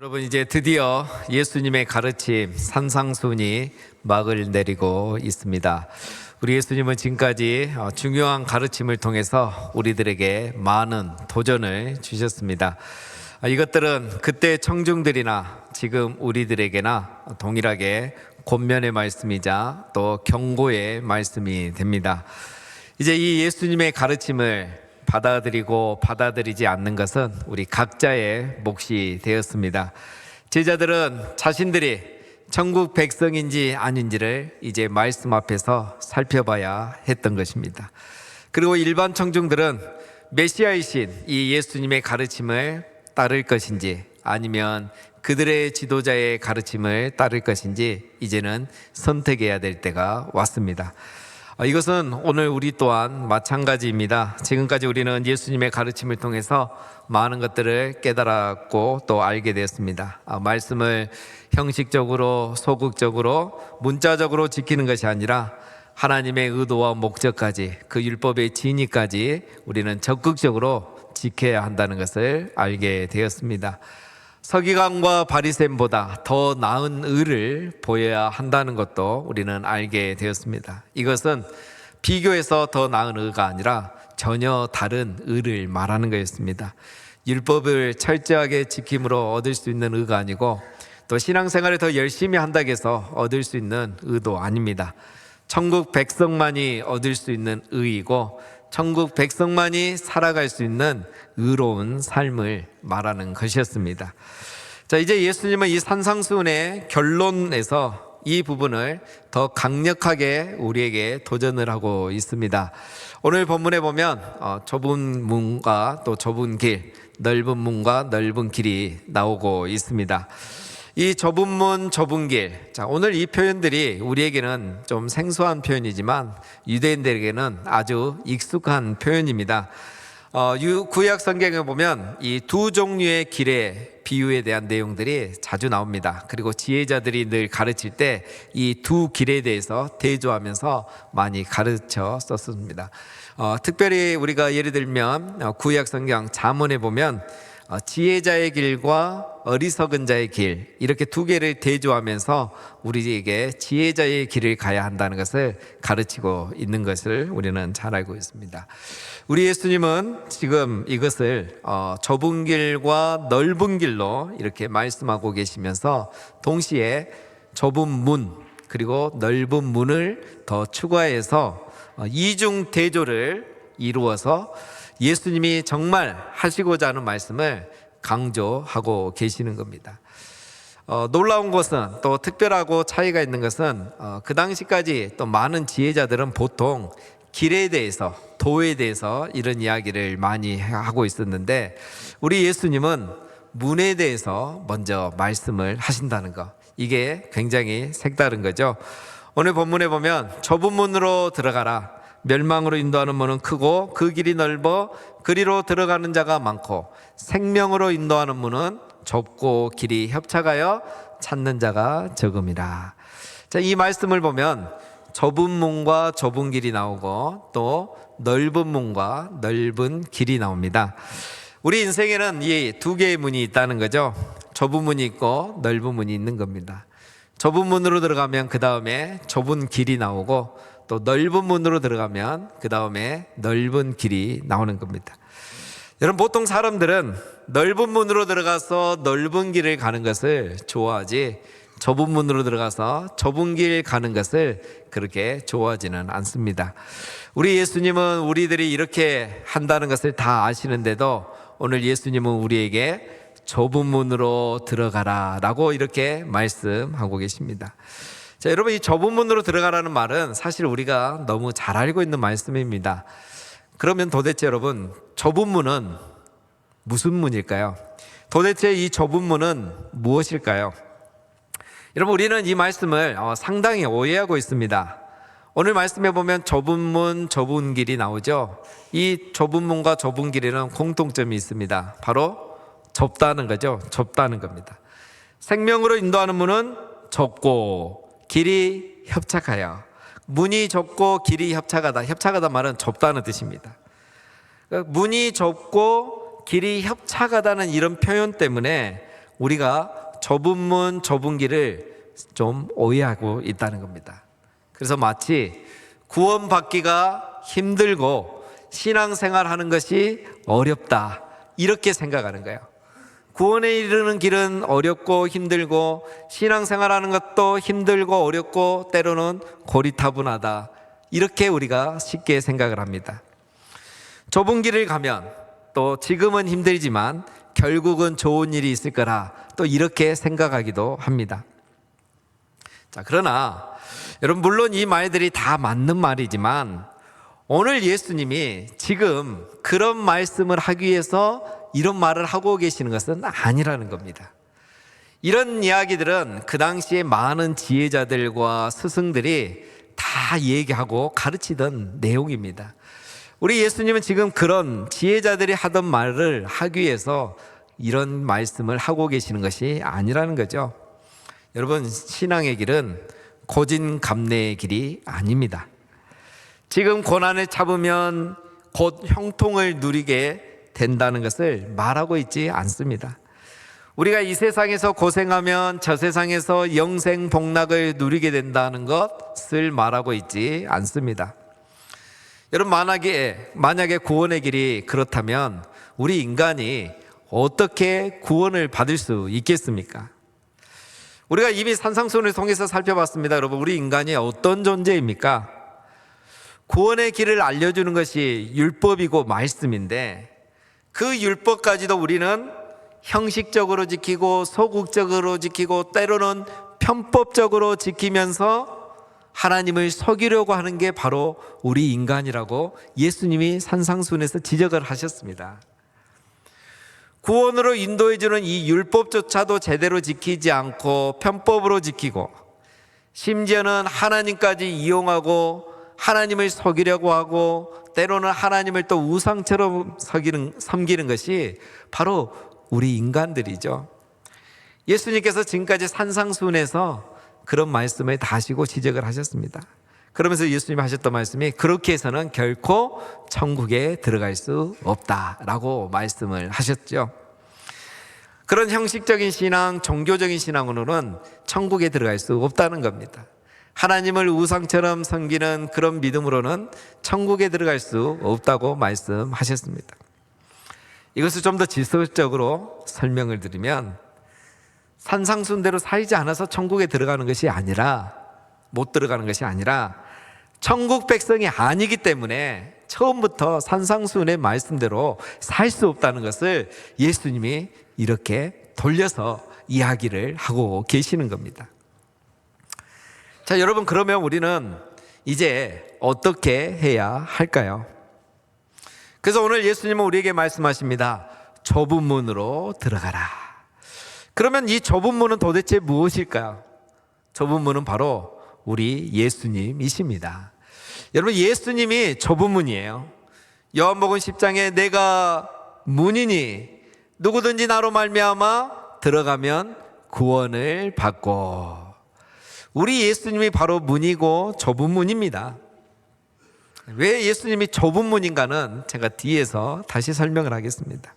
여러분, 이제 드디어 예수님의 가르침 산상수훈이 막을 내리고 있습니다. 우리 예수님은 지금까지 중요한 가르침을 통해서 우리들에게 많은 도전을 주셨습니다. 이것들은 그때 청중들이나 지금 우리들에게나 동일하게 권면의 말씀이자 또 경고의 말씀이 됩니다. 이제 이 예수님의 가르침을 받아들이고 받아들이지 않는 것은 우리 각자의 몫이 되었습니다. 제자들은 자신들이 천국 백성인지 아닌지를 이제 말씀 앞에서 살펴봐야 했던 것입니다. 그리고 일반 청중들은 메시아이신 이 예수님의 가르침을 따를 것인지 아니면 그들의 지도자의 가르침을 따를 것인지 이제는 선택해야 될 때가 왔습니다. 이것은 오늘 우리 또한 마찬가지입니다. 지금까지 우리는 예수님의 가르침을 통해서 많은 것들을 깨달았고 또 알게 되었습니다. 말씀을 형식적으로 소극적으로 문자적으로 지키는 것이 아니라 하나님의 의도와 목적까지 그 율법의 진리까지 우리는 적극적으로 지켜야 한다는 것을 알게 되었습니다. 서기관과 바리새인보다 더 나은 의를 보여야 한다는 것도 우리는 알게 되었습니다. 이것은 비교해서 더 나은 의가 아니라 전혀 다른 의를 말하는 것이었습니다. 율법을 철저하게 지킴으로 얻을 수 있는 의가 아니고 또 신앙생활을 더 열심히 한다고 해서 얻을 수 있는 의도 아닙니다. 천국 백성만이 얻을 수 있는 의이고 천국 백성만이 살아갈 수 있는 의로운 삶을 말하는 것이었습니다. 자, 이제 예수님은 이 산상수훈의 결론에서 이 부분을 더 강력하게 우리에게 도전을 하고 있습니다. 오늘 본문에 보면 좁은 문과 또 좁은 길, 넓은 문과 넓은 길이 나오고 있습니다. 이 좁은 문, 좁은 길. 자, 오늘 이 표현들이 우리에게는 좀 생소한 표현이지만 유대인들에게는 아주 익숙한 표현입니다. 구약 성경에 보면 이 두 종류의 길의 비유에 대한 내용들이 자주 나옵니다. 그리고 지혜자들이 늘 가르칠 때 이 두 길에 대해서 대조하면서 많이 가르쳐 썼습니다. 특별히 우리가 예를 들면 구약 성경 잠언에 보면 지혜자의 길과 어리석은 자의 길, 이렇게 두 개를 대조하면서 우리에게 지혜자의 길을 가야 한다는 것을 가르치고 있는 것을 우리는 잘 알고 있습니다. 우리 예수님은 지금 이것을 좁은 길과 넓은 길로 이렇게 말씀하고 계시면서 동시에 좁은 문 그리고 넓은 문을 더 추가해서 이중 대조를 이루어서 예수님이 정말 하시고자 하는 말씀을 강조하고 계시는 겁니다. 놀라운 것은 또 특별하고 차이가 있는 것은 그 당시까지 또 많은 지혜자들은 보통 길에 대해서 도에 대해서 이런 이야기를 많이 하고 있었는데 우리 예수님은 문에 대해서 먼저 말씀을 하신다는 것, 이게 굉장히 색다른 거죠. 오늘 본문에 보면 좁은 문으로 들어가라, 멸망으로 인도하는 문은 크고 그 길이 넓어 그리로 들어가는 자가 많고 생명으로 인도하는 문은 좁고 길이 협착하여 찾는 자가 적음이라. 자, 이 말씀을 보면 좁은 문과 좁은 길이 나오고 또 넓은 문과 넓은 길이 나옵니다. 우리 인생에는 이 두 개의 문이 있다는 거죠. 좁은 문이 있고 넓은 문이 있는 겁니다. 좁은 문으로 들어가면 그 다음에 좁은 길이 나오고 또 넓은 문으로 들어가면 그 다음에 넓은 길이 나오는 겁니다. 여러분, 보통 사람들은 넓은 문으로 들어가서 넓은 길을 가는 것을 좋아하지 좁은 문으로 들어가서 좁은 길 가는 것을 그렇게 좋아하지는 않습니다. 우리 예수님은 우리들이 이렇게 한다는 것을 다 아시는데도 오늘 예수님은 우리에게 좁은 문으로 들어가라 라고 이렇게 말씀하고 계십니다. 자, 여러분, 이 좁은 문으로 들어가라는 말은 사실 우리가 너무 잘 알고 있는 말씀입니다. 그러면 도대체 여러분, 좁은 문은 무슨 문일까요? 도대체 이 좁은 문은 무엇일까요? 여러분, 우리는 이 말씀을 상당히 오해하고 있습니다. 오늘 말씀에 보면 좁은 문, 좁은 길이 나오죠. 이 좁은 문과 좁은 길에는 공통점이 있습니다. 바로 좁다는 거죠. 좁다는 겁니다. 생명으로 인도하는 문은 좁고 길이 협착하여. 문이 좁고 길이 협착하다. 협착하다 말은 좁다는 뜻입니다. 문이 좁고 길이 협착하다는 이런 표현 때문에 우리가 좁은 문, 좁은 길을 좀 오해하고 있다는 겁니다. 그래서 마치 구원받기가 힘들고 신앙생활하는 것이 어렵다, 이렇게 생각하는 거예요. 구원에 이르는 길은 어렵고 힘들고 신앙생활하는 것도 힘들고 어렵고 때로는 고리타분하다, 이렇게 우리가 쉽게 생각을 합니다. 좁은 길을 가면 또 지금은 힘들지만 결국은 좋은 일이 있을 거라 또 이렇게 생각하기도 합니다. 자, 그러나 여러분, 물론 이 말들이 다 맞는 말이지만 오늘 예수님이 지금 그런 말씀을 하기 위해서 이런 말을 하고 계시는 것은 아니라는 겁니다. 이런 이야기들은 그 당시에 많은 지혜자들과 스승들이 다 얘기하고 가르치던 내용입니다. 우리 예수님은 지금 그런 지혜자들이 하던 말을 하기 위해서 이런 말씀을 하고 계시는 것이 아니라는 거죠. 여러분, 신앙의 길은 고진감래의 길이 아닙니다. 지금 고난을 참으면 곧 형통을 누리게 된다는 것을 말하고 있지 않습니다. 우리가 이 세상에서 고생하면 저 세상에서 영생 복락을 누리게 된다는 것을 말하고 있지 않습니다. 여러분, 만약에 구원의 길이 그렇다면 우리 인간이 어떻게 구원을 받을 수 있겠습니까? 우리가 이미 산상수훈을 통해서 살펴봤습니다. 여러분, 우리 인간이 어떤 존재입니까? 구원의 길을 알려주는 것이 율법이고 말씀인데 그 율법까지도 우리는 형식적으로 지키고 소극적으로 지키고 때로는 편법적으로 지키면서 하나님을 속이려고 하는 게 바로 우리 인간이라고 예수님이 산상수훈에서 지적을 하셨습니다. 구원으로 인도해주는 이 율법조차도 제대로 지키지 않고 편법으로 지키고 심지어는 하나님까지 이용하고 하나님을 속이려고 하고 때로는 하나님을 또 우상처럼 섬기는 것이 바로 우리 인간들이죠. 예수님께서 지금까지 산상수훈에서 그런 말씀을 다시고 지적을 하셨습니다. 그러면서 예수님이 하셨던 말씀이 그렇게 해서는 결코 천국에 들어갈 수 없다라고 말씀을 하셨죠. 그런 형식적인 신앙, 종교적인 신앙으로는 천국에 들어갈 수 없다는 겁니다. 하나님을 우상처럼 섬기는 그런 믿음으로는 천국에 들어갈 수 없다고 말씀하셨습니다. 이것을 좀 더 지속적으로 설명을 드리면 산상수훈대로 살지 않아서 천국에 들어가는 것이 아니라 못 들어가는 것이 아니라 천국 백성이 아니기 때문에 처음부터 산상수훈의 말씀대로 살 수 없다는 것을 예수님이 이렇게 돌려서 이야기를 하고 계시는 겁니다. 자, 여러분, 그러면 우리는 이제 어떻게 해야 할까요? 그래서 오늘 예수님은 우리에게 말씀하십니다. 좁은 문으로 들어가라. 그러면 이 좁은 문은 도대체 무엇일까요? 좁은 문은 바로 우리 예수님이십니다. 여러분, 예수님이 좁은 문이에요. 요한복음 10장에 내가 문이니 누구든지 나로 말미암아 들어가면 구원을 받고, 우리 예수님이 바로 문이고 좁은 문입니다. 왜 예수님이 좁은 문인가는 제가 뒤에서 다시 설명을 하겠습니다.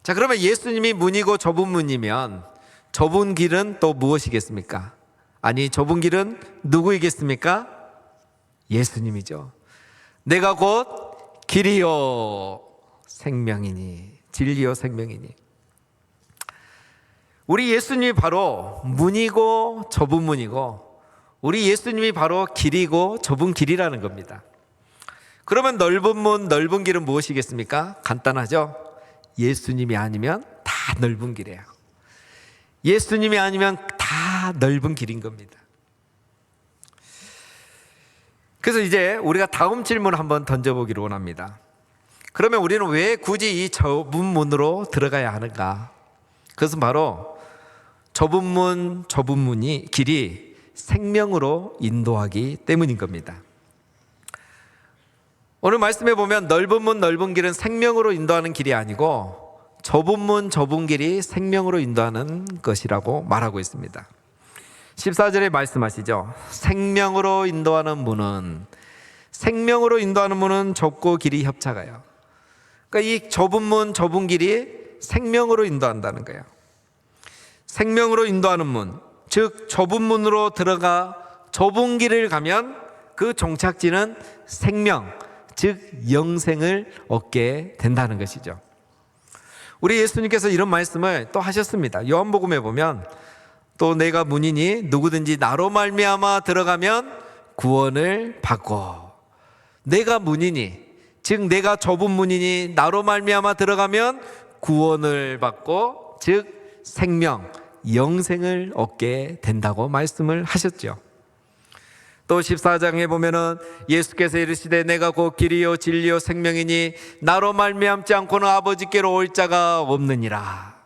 자, 그러면 예수님이 문이고 좁은 문이면 좁은 길은 또 무엇이겠습니까? 아니, 좁은 길은 누구이겠습니까? 예수님이죠. 내가 곧 길이요 생명이니, 진리요 생명이니. 우리 예수님이 바로 문이고 좁은 문이고 우리 예수님이 바로 길이고 좁은 길이라는 겁니다. 그러면 넓은 문, 넓은 길은 무엇이겠습니까? 간단하죠? 예수님이 아니면 다 넓은 길이에요. 예수님이 아니면 다 넓은 길인 겁니다. 그래서 이제 우리가 다음 질문을 한번 던져보기를 원합니다. 그러면 우리는 왜 굳이 이 좁은 문으로 들어가야 하는가? 그것은 바로 좁은 문, 좁은 문이 길이 생명으로 인도하기 때문인 겁니다. 오늘 말씀해 보면 넓은 문, 넓은 길은 생명으로 인도하는 길이 아니고 좁은 문, 좁은 길이 생명으로 인도하는 것이라고 말하고 있습니다. 14절에 말씀하시죠. 생명으로 인도하는 문은 좁고 길이 협착하여. 그러니까 이 좁은 문, 좁은 길이 생명으로 인도한다는 거예요. 생명으로 인도하는 문, 즉 좁은 문으로 들어가 좁은 길을 가면 그 종착지는 생명, 즉 영생을 얻게 된다는 것이죠. 우리 예수님께서 이런 말씀을 또 하셨습니다. 요한복음에 보면 또 내가 문이니 누구든지 나로 말미암아 들어가면 구원을 받고, 내가 문이니, 즉 내가 좁은 문이니 나로 말미암아 들어가면 구원을 받고, 즉 생명, 영생을 얻게 된다고 말씀을 하셨죠. 또 14장에 보면은 예수께서 이르시되 내가 곧 길이요 진리요 생명이니 나로 말미암지 않고는 아버지께로 올 자가 없느니라.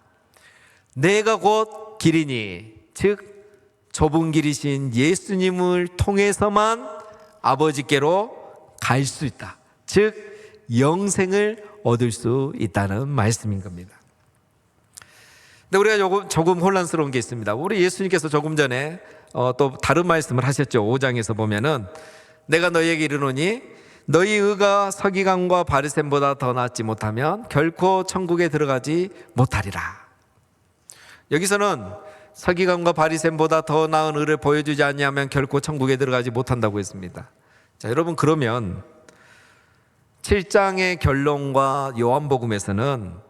내가 곧 길이니, 즉 좁은 길이신 예수님을 통해서만 아버지께로 갈 수 있다. 즉 영생을 얻을 수 있다는 말씀인 겁니다. 근데 우리가 조금 혼란스러운 게 있습니다. 우리 예수님께서 조금 전에 또 다른 말씀을 하셨죠. 5장에서 보면은 내가 너희에게 이르노니 너희 의가 서기관과 바리새인보다 더 낫지 못하면 결코 천국에 들어가지 못하리라. 여기서는 서기관과 바리새인보다 더 나은 의를 보여주지 않냐면 결코 천국에 들어가지 못한다고 했습니다. 자, 여러분, 그러면 7장의 결론과 요한복음에서는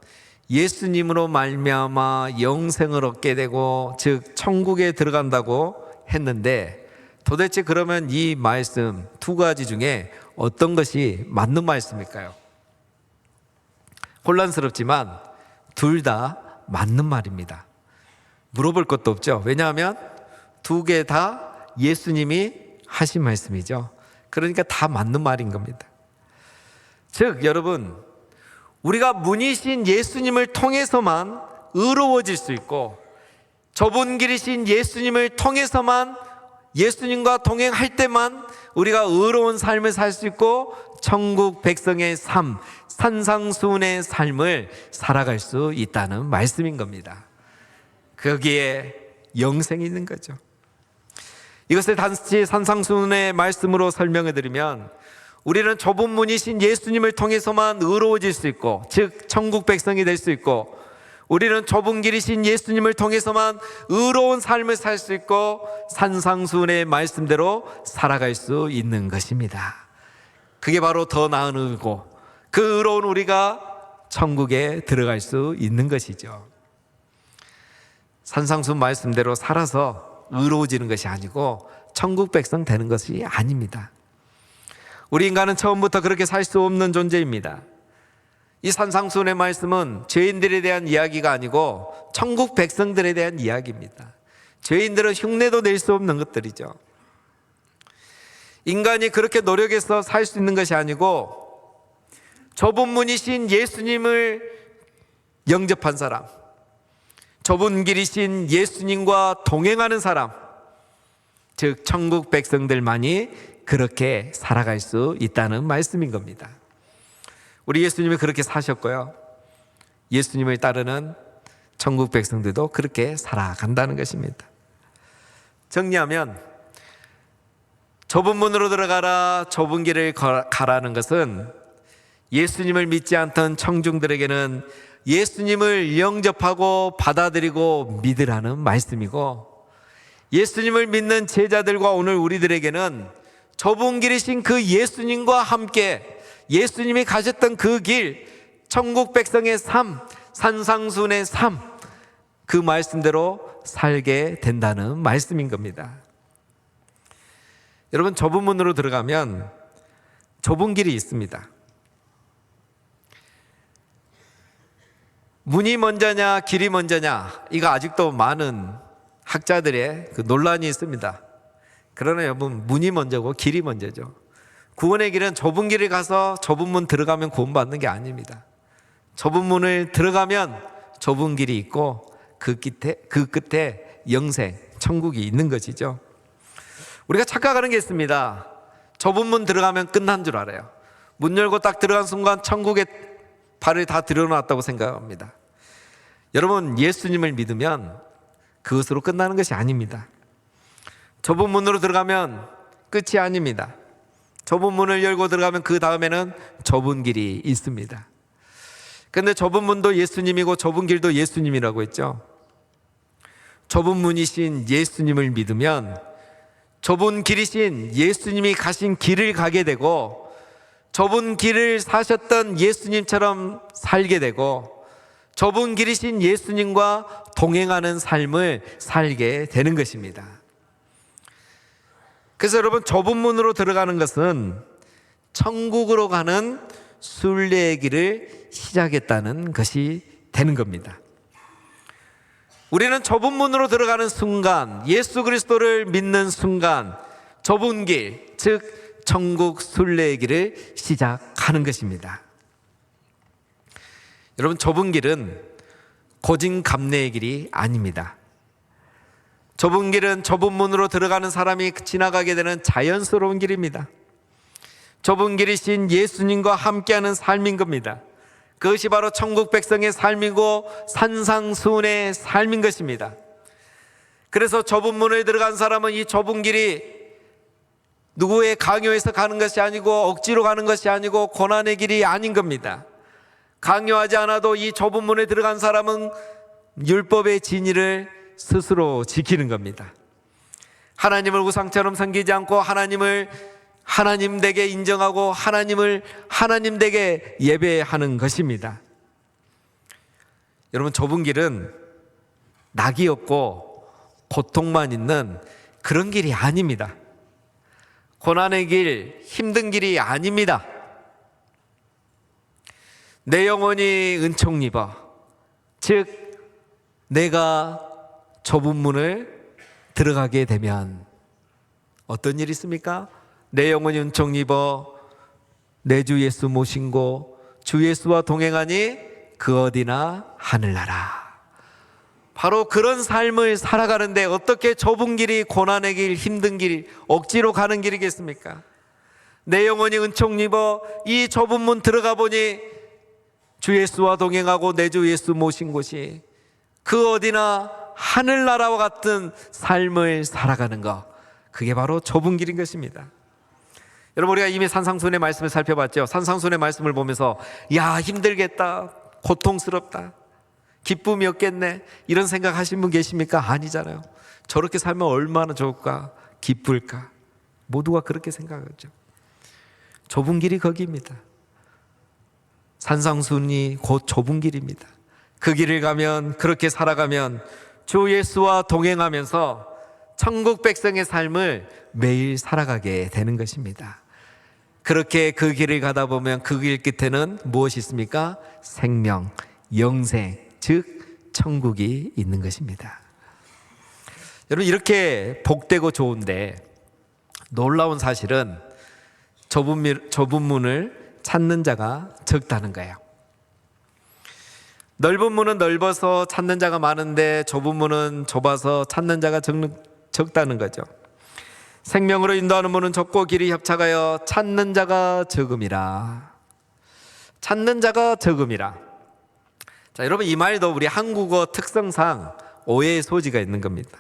예수님으로 말미암아 영생을 얻게 되고, 즉 천국에 들어간다고 했는데, 도대체 그러면 이 말씀 두 가지 중에 어떤 것이 맞는 말씀일까요? 혼란스럽지만 둘 다 맞는 말입니다. 물어볼 것도 없죠. 왜냐하면 두 개 다 예수님이 하신 말씀이죠. 그러니까 다 맞는 말인 겁니다. 즉 여러분, 우리가 문이신 예수님을 통해서만 의로워질 수 있고, 좁은 길이신 예수님을 통해서만, 예수님과 동행할 때만 우리가 의로운 삶을 살 수 있고 천국 백성의 삶, 산상수훈의 삶을 살아갈 수 있다는 말씀인 겁니다. 거기에 영생이 있는 거죠. 이것을 단지 산상수훈의 말씀으로 설명해 드리면, 우리는 좁은 문이신 예수님을 통해서만 의로워질 수 있고, 즉 천국 백성이 될 수 있고, 우리는 좁은 길이신 예수님을 통해서만 의로운 삶을 살 수 있고 산상수훈의 말씀대로 살아갈 수 있는 것입니다. 그게 바로 더 나은 의고, 그 의로운 우리가 천국에 들어갈 수 있는 것이죠. 산상수훈 말씀대로 살아서 의로워지는 것이 아니고 천국 백성 되는 것이 아닙니다. 우리 인간은 처음부터 그렇게 살 수 없는 존재입니다. 이 산상수훈의 말씀은 죄인들에 대한 이야기가 아니고 천국 백성들에 대한 이야기입니다. 죄인들은 흉내도 낼 수 없는 것들이죠. 인간이 그렇게 노력해서 살 수 있는 것이 아니고 좁은 문이신 예수님을 영접한 사람, 좁은 길이신 예수님과 동행하는 사람, 즉 천국 백성들만이 그렇게 살아갈 수 있다는 말씀인 겁니다. 우리 예수님이 그렇게 사셨고요, 예수님을 따르는 천국 백성들도 그렇게 살아간다는 것입니다. 정리하면 좁은 문으로 들어가라, 좁은 길을 가라는 것은 예수님을 믿지 않던 청중들에게는 예수님을 영접하고 받아들이고 믿으라는 말씀이고, 예수님을 믿는 제자들과 오늘 우리들에게는 좁은 길이신 그 예수님과 함께 예수님이 가셨던 그 길, 천국 백성의 삶, 산상수훈의 삶, 그 말씀대로 살게 된다는 말씀인 겁니다. 여러분, 좁은 문으로 들어가면 좁은 길이 있습니다. 문이 먼저냐 길이 먼저냐, 이거 아직도 많은 학자들의 그 논란이 있습니다. 그러나 여러분, 문이 먼저고 길이 먼저죠. 구원의 길은 좁은 길을 가서 좁은 문 들어가면 구원받는 게 아닙니다. 좁은 문을 들어가면 좁은 길이 있고 그 끝에 영생, 천국이 있는 것이죠. 우리가 착각하는 게 있습니다. 좁은 문 들어가면 끝난 줄 알아요. 문 열고 딱 들어간 순간 천국에 발을 다 들여놨다고 생각합니다. 여러분, 예수님을 믿으면 그것으로 끝나는 것이 아닙니다. 좁은 문으로 들어가면 끝이 아닙니다. 좁은 문을 열고 들어가면 그 다음에는 좁은 길이 있습니다. 그런데 좁은 문도 예수님이고 좁은 길도 예수님이라고 했죠. 좁은 문이신 예수님을 믿으면 좁은 길이신 예수님이 가신 길을 가게 되고, 좁은 길을 사셨던 예수님처럼 살게 되고, 좁은 길이신 예수님과 동행하는 삶을 살게 되는 것입니다. 그래서 여러분, 좁은 문으로 들어가는 것은 천국으로 가는 순례의 길을 시작했다는 것이 되는 겁니다. 우리는 좁은 문으로 들어가는 순간, 예수 그리스도를 믿는 순간 좁은 길, 즉 천국 순례의 길을 시작하는 것입니다. 여러분, 좁은 길은 고진감래의 길이 아닙니다. 좁은 길은 좁은 문으로 들어가는 사람이 지나가게 되는 자연스러운 길입니다. 좁은 길이신 예수님과 함께하는 삶인 겁니다. 그것이 바로 천국 백성의 삶이고 산상수훈의 삶인 것입니다. 그래서 좁은 문을 들어간 사람은 이 좁은 길이 누구의 강요해서 가는 것이 아니고 억지로 가는 것이 아니고 고난의 길이 아닌 겁니다. 강요하지 않아도 이 좁은 문에 들어간 사람은 율법의 진리를 스스로 지키는 겁니다. 하나님을 우상처럼 섬기지 않고 하나님을 하나님 되게 인정하고 하나님을 하나님 되게 예배하는 것입니다. 여러분, 좁은 길은 낙이 없고 고통만 있는 그런 길이 아닙니다. 고난의 길, 힘든 길이 아닙니다. 내 영혼이 은총 입어, 즉 내가 좁은 문을 들어가게 되면 어떤 일이 있습니까? 내 영혼이 은총 입어 내 주 예수 모신고 주 예수와 동행하니 그 어디나 하늘나라. 바로 그런 삶을 살아가는데 어떻게 좁은 길이 고난의 길, 힘든 길, 억지로 가는 길이겠습니까? 내 영혼이 은총 입어 이 좁은 문 들어가 보니 주 예수와 동행하고 내 주 예수 모신 곳이 그 어디나 하늘나라와 같은 삶을 살아가는 것, 그게 바로 좁은 길인 것입니다. 여러분, 우리가 이미 산상수훈의 말씀을 살펴봤죠. 산상수훈의 말씀을 보면서 야, 힘들겠다, 고통스럽다, 기쁨이 없겠네, 이런 생각하신 분 계십니까? 아니잖아요. 저렇게 살면 얼마나 좋을까, 기쁠까, 모두가 그렇게 생각하죠. 좁은 길이 거기입니다. 산상수훈이 곧 좁은 길입니다. 그 길을 가면, 그렇게 살아가면 주 예수와 동행하면서 천국 백성의 삶을 매일 살아가게 되는 것입니다. 그렇게 그 길을 가다 보면 그 길 끝에는 무엇이 있습니까? 생명, 영생, 즉 천국이 있는 것입니다. 여러분, 이렇게 복되고 좋은데 놀라운 사실은 좁은 문을 찾는 자가 적다는 거예요. 넓은 문은 넓어서 찾는 자가 많은데 좁은 문은 좁아서 찾는 자가 적다는 거죠. 생명으로 인도하는 문은 좁고 길이 협착하여 찾는 자가 적음이라. 찾는 자가 적음이라. 자, 여러분, 이 말도 우리 한국어 특성상 오해의 소지가 있는 겁니다.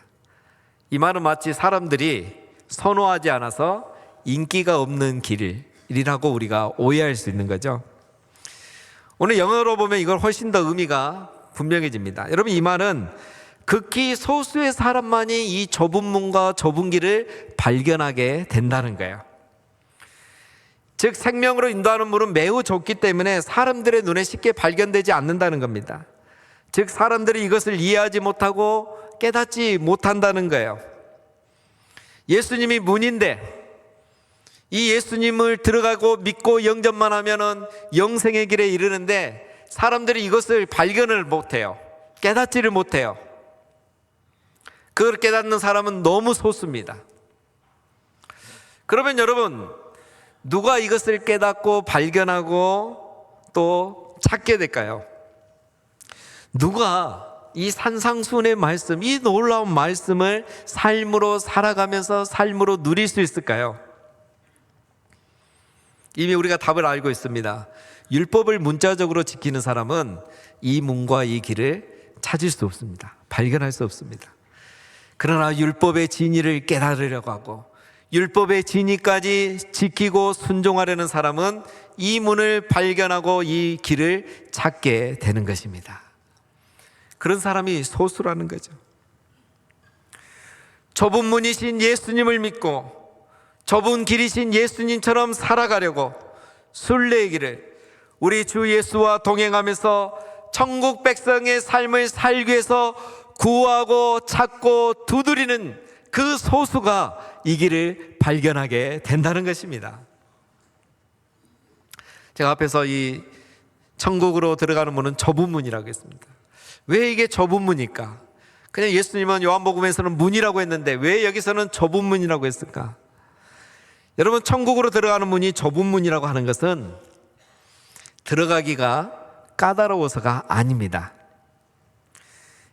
이 말은 마치 사람들이 선호하지 않아서 인기가 없는 길이라고 우리가 오해할 수 있는 거죠. 오늘 영어로 보면 이걸 훨씬 더 의미가 분명해집니다. 여러분, 이 말은 극히 소수의 사람만이 이 좁은 문과 좁은 길을 발견하게 된다는 거예요. 즉, 생명으로 인도하는 문은 매우 좁기 때문에 사람들의 눈에 쉽게 발견되지 않는다는 겁니다. 즉, 사람들이 이것을 이해하지 못하고 깨닫지 못한다는 거예요. 예수님이 문인데 이 예수님을 들어가고 믿고 영접만 하면은 영생의 길에 이르는데 사람들이 이것을 발견을 못해요. 깨닫지를 못해요. 그걸 깨닫는 사람은 너무 소수입니다. 그러면 여러분, 누가 이것을 깨닫고 발견하고 또 찾게 될까요? 누가 이 산상수훈의 말씀, 이 놀라운 말씀을 삶으로 살아가면서 삶으로 누릴 수 있을까요? 이미 우리가 답을 알고 있습니다. 율법을 문자적으로 지키는 사람은 이 문과 이 길을 찾을 수 없습니다. 발견할 수 없습니다. 그러나 율법의 진리를 깨달으려고 하고 율법의 진리까지 지키고 순종하려는 사람은 이 문을 발견하고 이 길을 찾게 되는 것입니다. 그런 사람이 소수라는 거죠. 좁은 문이신 예수님을 믿고 좁은 길이신 예수님처럼 살아가려고 순례의 길을 우리 주 예수와 동행하면서 천국 백성의 삶을 살기 위해서 구하고 찾고 두드리는 그 소수가 이 길을 발견하게 된다는 것입니다. 제가 앞에서 이 천국으로 들어가는 문은 좁은 문이라고 했습니다. 왜 이게 좁은 문일까? 그냥 예수님은 요한복음에서는 문이라고 했는데 왜 여기서는 좁은 문이라고 했을까? 여러분, 천국으로 들어가는 문이 좁은 문이라고 하는 것은 들어가기가 까다로워서가 아닙니다.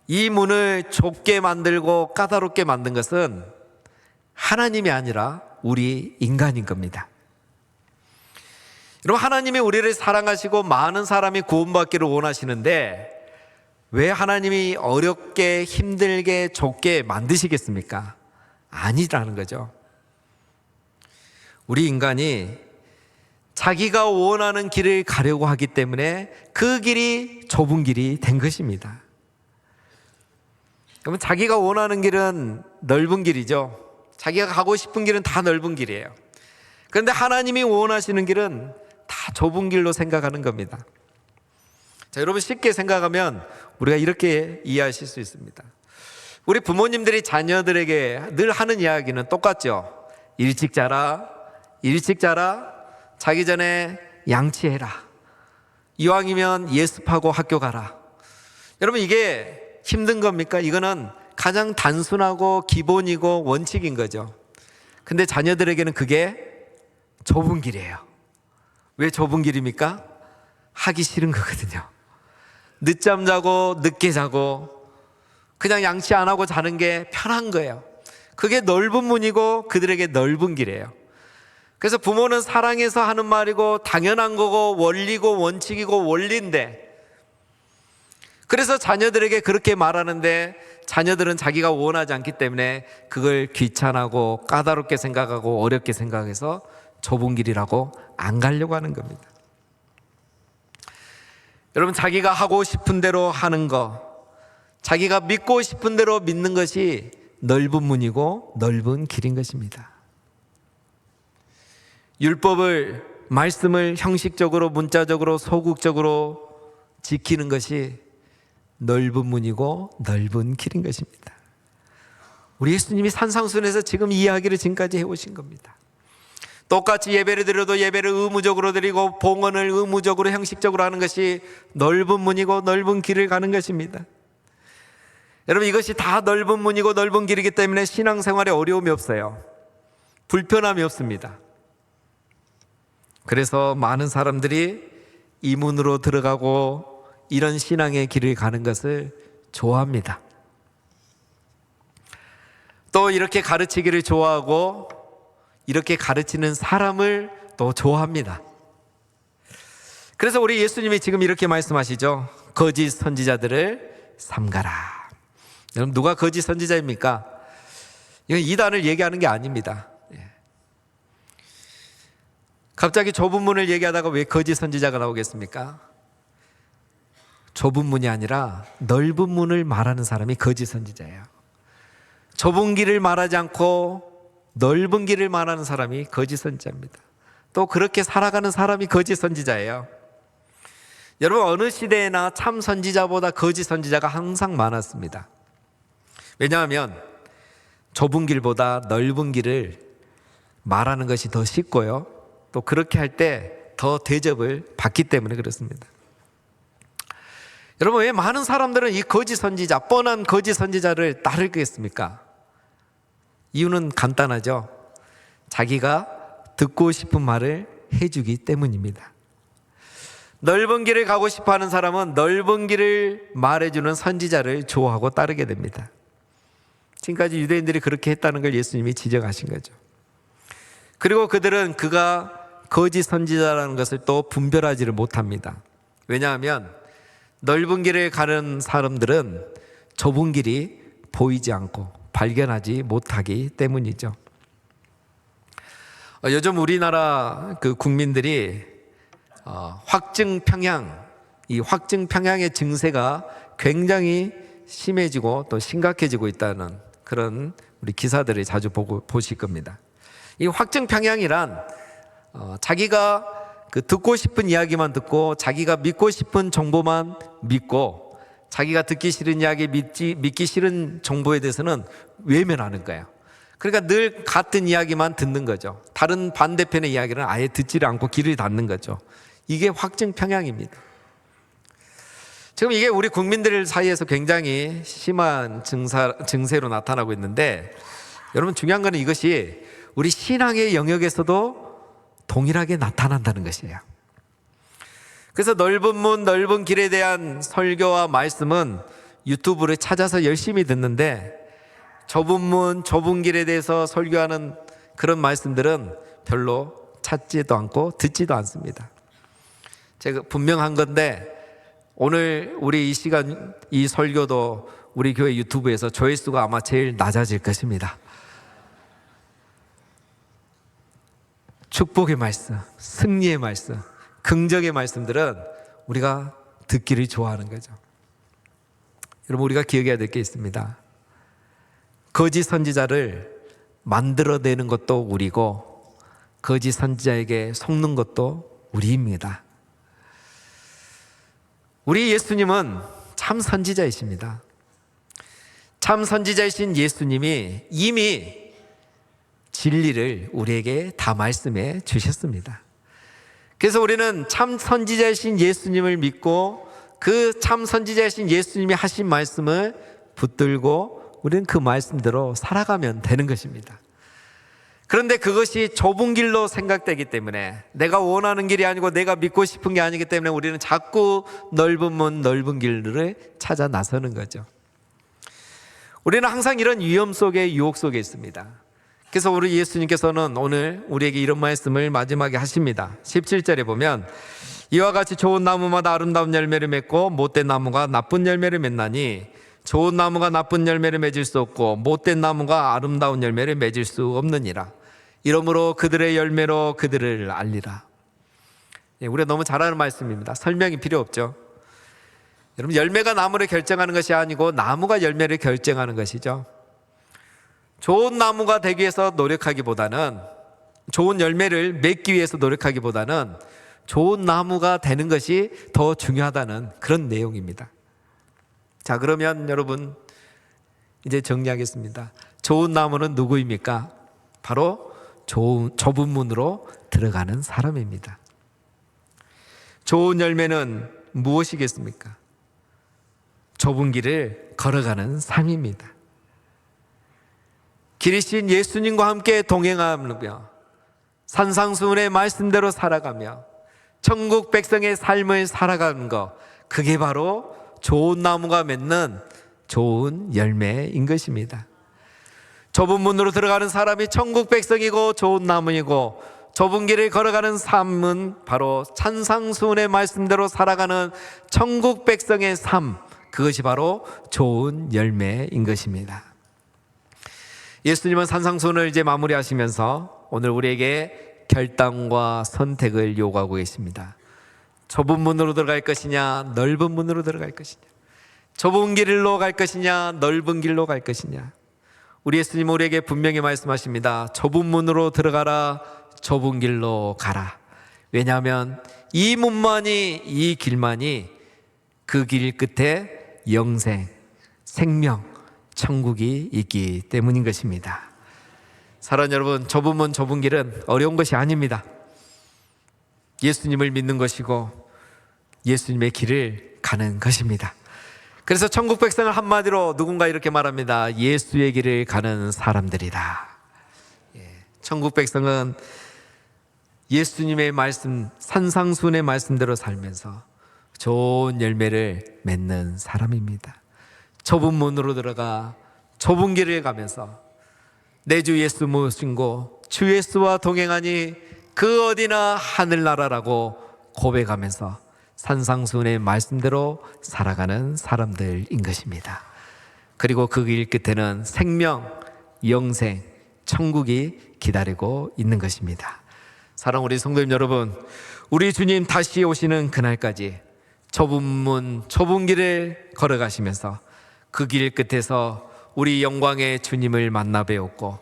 이 문을 좁게 만들고 까다롭게 만든 것은 하나님이 아니라 우리 인간인 겁니다. 여러분, 하나님이 우리를 사랑하시고 많은 사람이 구원받기를 원하시는데 왜 하나님이 어렵게 힘들게 좁게 만드시겠습니까? 아니라는 거죠. 우리 인간이 자기가 원하는 길을 가려고 하기 때문에 그 길이 좁은 길이 된 것입니다. 그러면 자기가 원하는 길은 넓은 길이죠. 자기가 가고 싶은 길은 다 넓은 길이에요. 그런데 하나님이 원하시는 길은 다 좁은 길로 생각하는 겁니다. 자, 여러분, 쉽게 생각하면 우리가 이렇게 이해하실 수 있습니다. 우리 부모님들이 자녀들에게 늘 하는 이야기는 똑같죠. 일찍 자라, 일찍 자라, 자기 전에 양치해라, 이왕이면 예습하고 학교 가라. 여러분, 이게 힘든 겁니까? 이거는 가장 단순하고 기본이고 원칙인 거죠. 근데 자녀들에게는 그게 좁은 길이에요. 왜 좁은 길입니까? 하기 싫은 거거든요. 늦잠 자고 늦게 자고 그냥 양치 안 하고 자는 게 편한 거예요. 그게 넓은 문이고 그들에게 넓은 길이에요. 그래서 부모는 사랑해서 하는 말이고 당연한 거고 원리고 원칙이고 원리인데, 그래서 자녀들에게 그렇게 말하는데 자녀들은 자기가 원하지 않기 때문에 그걸 귀찮아하고 까다롭게 생각하고 어렵게 생각해서 좁은 길이라고 안 가려고 하는 겁니다. 여러분, 자기가 하고 싶은 대로 하는 거, 자기가 믿고 싶은 대로 믿는 것이 넓은 문이고 넓은 길인 것입니다. 율법을, 말씀을 형식적으로, 문자적으로, 소극적으로 지키는 것이 넓은 문이고 넓은 길인 것입니다. 우리 예수님이 산상순에서 지금 이 이야기를 지금까지 해오신 겁니다. 똑같이 예배를 드려도 예배를 의무적으로 드리고 봉헌을 의무적으로 형식적으로 하는 것이 넓은 문이고 넓은 길을 가는 것입니다. 여러분, 이것이 다 넓은 문이고 넓은 길이기 때문에 신앙생활에 어려움이 없어요. 불편함이 없습니다. 그래서 많은 사람들이 이 문으로 들어가고 이런 신앙의 길을 가는 것을 좋아합니다. 또 이렇게 가르치기를 좋아하고 이렇게 가르치는 사람을 또 좋아합니다. 그래서 우리 예수님이 지금 이렇게 말씀하시죠. 거짓 선지자들을 삼가라. 여러분, 누가 거짓 선지자입니까? 이건 이단을 얘기하는 게 아닙니다. 갑자기 좁은 문을 얘기하다가 왜 거짓 선지자가 나오겠습니까? 좁은 문이 아니라 넓은 문을 말하는 사람이 거짓 선지자예요. 좁은 길을 말하지 않고 넓은 길을 말하는 사람이 거짓 선지자입니다. 또 그렇게 살아가는 사람이 거짓 선지자예요. 여러분, 어느 시대에나 참 선지자보다 거짓 선지자가 항상 많았습니다. 왜냐하면 좁은 길보다 넓은 길을 말하는 것이 더 쉽고요, 또 그렇게 할 때 더 대접을 받기 때문에 그렇습니다. 여러분, 왜 많은 사람들은 이 거짓 선지자, 뻔한 거짓 선지자를 따르겠습니까? 이유는 간단하죠. 자기가 듣고 싶은 말을 해주기 때문입니다. 넓은 길을 가고 싶어하는 사람은 넓은 길을 말해주는 선지자를 좋아하고 따르게 됩니다. 지금까지 유대인들이 그렇게 했다는 걸 예수님이 지적하신 거죠. 그리고 그들은 그가 거짓 선지자라는 것을 또 분별하지를 못합니다. 왜냐하면 넓은 길을 가는 사람들은 좁은 길이 보이지 않고 발견하지 못하기 때문이죠. 요즘 우리나라 그 국민들이 확증 편향, 이 확증 편향의 증세가 굉장히 심해지고 또 심각해지고 있다는 그런 우리 기사들을 자주 보실 겁니다. 이 확증 편향이란 자기가 듣고 싶은 이야기만 듣고 자기가 믿고 싶은 정보만 믿고 자기가 듣기 싫은 이야기 믿기 싫은 정보에 대해서는 외면하는 거예요. 그러니까 늘 같은 이야기만 듣는 거죠. 다른 반대편의 이야기는 아예 듣지를 않고 귀를 닫는 거죠. 이게 확증 편향입니다. 지금 이게 우리 국민들 사이에서 굉장히 심한 증세로 나타나고 있는데, 여러분 중요한 것은 이것이 우리 신앙의 영역에서도 동일하게 나타난다는 것이에요. 그래서 넓은 문, 넓은 길에 대한 설교와 말씀은 유튜브를 찾아서 열심히 듣는데, 좁은 문, 좁은 길에 대해서 설교하는 그런 말씀들은 별로 찾지도 않고 듣지도 않습니다. 제가 분명한 건데, 오늘 우리 이 시간 이 설교도 우리 교회 유튜브에서 조회수가 아마 제일 낮아질 것입니다. 축복의 말씀, 승리의 말씀, 긍정의 말씀들은 우리가 듣기를 좋아하는 거죠. 여러분, 우리가 기억해야 될 게 있습니다. 거짓 선지자를 만들어내는 것도 우리고 거짓 선지자에게 속는 것도 우리입니다. 우리 예수님은 참 선지자이십니다. 참 선지자이신 예수님이 이미 진리를 우리에게 다 말씀해 주셨습니다. 그래서 우리는 참 선지자이신 예수님을 믿고 그 참 선지자이신 예수님이 하신 말씀을 붙들고 우리는 그 말씀대로 살아가면 되는 것입니다. 그런데 그것이 좁은 길로 생각되기 때문에, 내가 원하는 길이 아니고 내가 믿고 싶은 게 아니기 때문에 우리는 자꾸 넓은 문, 넓은 길을 찾아 나서는 거죠. 우리는 항상 이런 위험 속에, 유혹 속에 있습니다. 그래서 우리 예수님께서는 오늘 우리에게 이런 말씀을 마지막에 하십니다. 17절에 보면, 이와 같이 좋은 나무마다 아름다운 열매를 맺고 못된 나무가 나쁜 열매를 맺나니 좋은 나무가 나쁜 열매를 맺을 수 없고 못된 나무가 아름다운 열매를 맺을 수 없느니라. 이러므로 그들의 열매로 그들을 알리라. 우리가 너무 잘 아는 말씀입니다. 설명이 필요 없죠. 여러분, 열매가 나무를 결정하는 것이 아니고 나무가 열매를 결정하는 것이죠. 좋은 나무가 되기 위해서 노력하기보다는, 좋은 열매를 맺기 위해서 노력하기보다는 좋은 나무가 되는 것이 더 중요하다는 그런 내용입니다. 자, 그러면 여러분 이제 정리하겠습니다. 좋은 나무는 누구입니까? 바로 좁은 문으로 들어가는 사람입니다. 좋은 열매는 무엇이겠습니까? 좁은 길을 걸어가는 삶입니다. 길이신 예수님과 함께 동행하며 산상수훈의 말씀대로 살아가며 천국 백성의 삶을 살아가는 것, 그게 바로 좋은 나무가 맺는 좋은 열매인 것입니다. 좁은 문으로 들어가는 사람이 천국 백성이고 좋은 나무이고, 좁은 길을 걸어가는 삶은 바로 찬상수훈의 말씀대로 살아가는 천국 백성의 삶, 그것이 바로 좋은 열매인 것입니다. 예수님은 산상수훈을 이제 마무리하시면서 오늘 우리에게 결단과 선택을 요구하고 계십니다. 좁은 문으로 들어갈 것이냐, 넓은 문으로 들어갈 것이냐, 좁은 길로 갈 것이냐, 넓은 길로 갈 것이냐. 우리 예수님은 우리에게 분명히 말씀하십니다. 좁은 문으로 들어가라, 좁은 길로 가라. 왜냐하면 이 문만이, 이 길만이 그 길 끝에 영생, 생명, 천국이 있기 때문인 것입니다. 사랑하는 여러분, 좁은 문, 좁은 길은 어려운 것이 아닙니다. 예수님을 믿는 것이고 예수님의 길을 가는 것입니다. 그래서 천국 백성을 한마디로 누군가 이렇게 말합니다. 예수의 길을 가는 사람들이다. 천국 백성은 예수님의 말씀, 산상수훈의 말씀대로 살면서 좋은 열매를 맺는 사람입니다. 좁은 문으로 들어가 좁은 길을 가면서 내 주 예수 모시고 주 예수와 동행하니 그 어디나 하늘나라라고 고백하면서 산상수훈의 말씀대로 살아가는 사람들인 것입니다. 그리고 그 길 끝에는 생명, 영생, 천국이 기다리고 있는 것입니다. 사랑하는 우리 성도님 여러분, 우리 주님 다시 오시는 그날까지 좁은 문, 좁은 길을 걸어가시면서 그 길 끝에서 우리 영광의 주님을 만나 뵈었고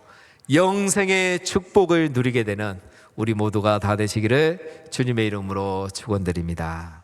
영생의 축복을 누리게 되는 우리 모두가 다 되시기를 주님의 이름으로 축원드립니다.